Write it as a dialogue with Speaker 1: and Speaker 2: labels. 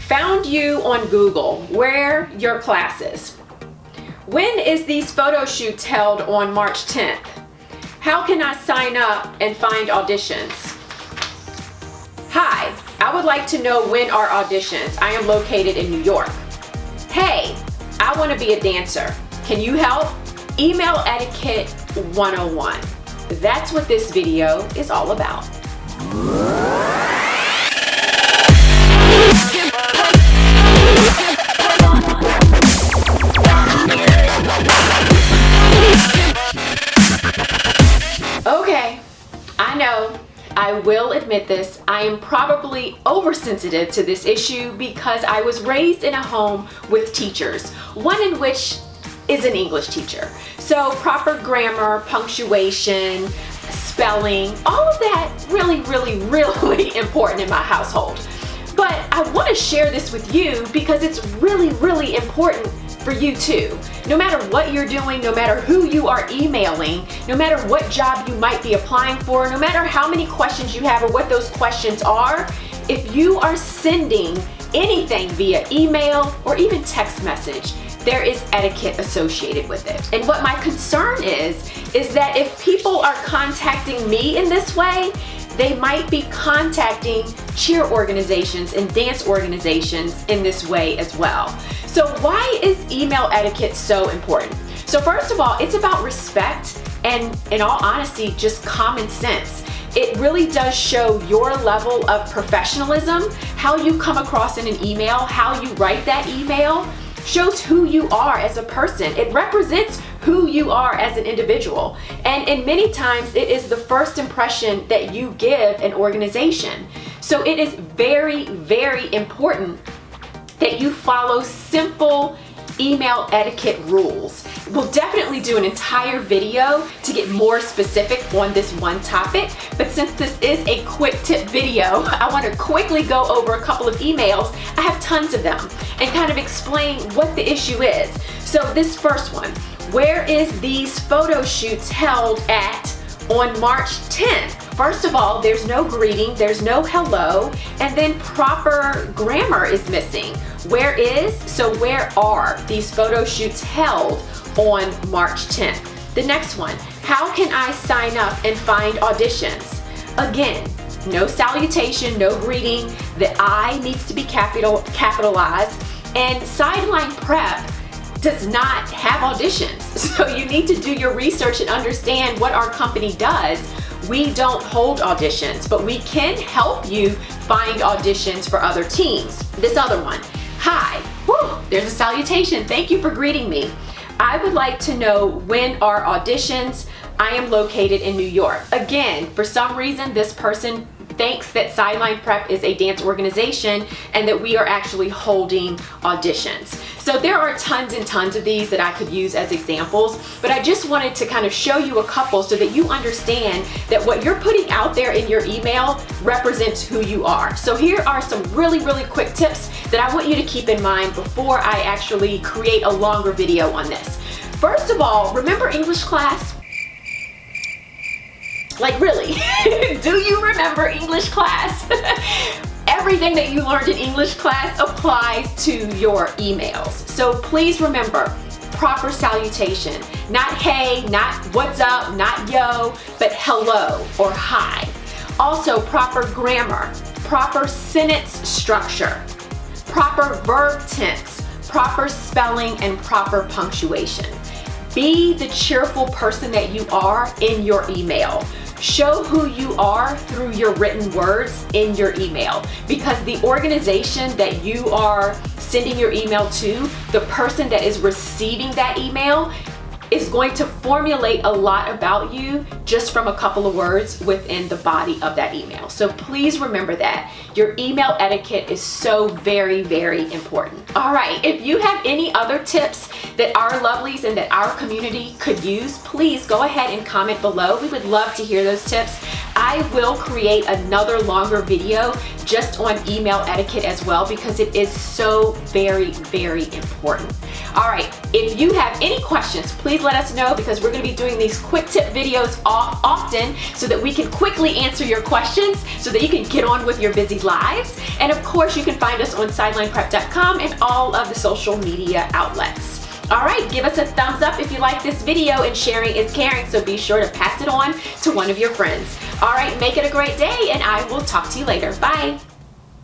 Speaker 1: Found you on Google. Where your classes? When is these photo shoots held on March 10th? How can I sign up and find auditions? Hi, I would like to know when are auditions. I am located in New York. Hey, I want to be a dancer. Can you help? Email Etiquette 101. That's what this video is all about. Okay, I know, I will admit this, I am probably oversensitive to this issue because I was raised in a home with teachers, one in which is an English teacher. So proper grammar, punctuation, spelling, all of that really important in my household. But I want to share this with you because it's really important for you too. No matter what you're doing, no matter who you are emailing, no matter what job you might be applying for, no matter how many questions you have or what those questions are, if you are sending anything via email or even text message, there is etiquette associated with it. And what my concern is that if people are contacting me in this way, they might be contacting cheer organizations and dance organizations in this way as well. So why is email etiquette so important? So first of all, it's about respect and, in all honesty, just common sense. It really does show your level of professionalism. How you come across in an email, how you write that email, shows who you are as a person. It represents who you are as an individual. And many times it is the first impression that you give an organization. So it is very important that you follow simple email etiquette rules. We'll definitely do an entire video to get more specific on this one topic, but since this is a quick tip video, I want to quickly go over a couple of emails. I have tons of them, and kind of explain what the issue is. So this first one, where is these photo shoots held at on March 10th? First of all, there's no greeting, there's no hello, and then proper grammar is missing. Where is, so where are these photo shoots held on March 10th? The next one, how can I sign up and find auditions? Again, no salutation, no greeting, the I needs to be capitalized, and sideline prep does not have auditions. So you need to do your research and understand what our company does. We don't hold auditions, but we can help you find auditions for other teams. This other one, hi, whew, there's a salutation. Thank you for greeting me. I would like to know when are auditions. I am located in New York. Again, for some reason, this person thinks that Sideline Prep is a dance organization and that we are actually holding auditions. So there are tons and tons of these that I could use as examples, but I just wanted to kind of show you a couple so that you understand that what you're putting out there in your email represents who you are. So here are some really quick tips that I want you to keep in mind before I actually create a longer video on this. First of all, remember English class? Like really, do you remember English class? Everything that you learned in English class applies to your emails. So please remember, proper salutation. Not hey, not what's up, not yo, but hello or hi. Also proper grammar, proper sentence structure, proper verb tense, proper spelling, and proper punctuation. Be the cheerful person that you are in your email. Show who you are through your written words in your email, because the organization that you are sending your email to, the person that is receiving that email, is going to formulate a lot about you just from a couple of words within the body of that email. So please remember that. Your email etiquette is so very important. All right, if you have any other tips that our lovelies and that our community could use, please go ahead and comment below. We would love to hear those tips. I will create another longer video just on email etiquette as well, because it is so very, very important. All right, if you have any questions, please let us know, because we're going to be doing these quick tip videos often so that we can quickly answer your questions so that you can get on with your busy lives. And of course, you can find us on sidelineprep.com and all of the social media outlets. All right, give us a thumbs up if you like this video, and sharing is caring, so be sure to pass it on to one of your friends. All right, make it a great day, and I will talk to you later. Bye.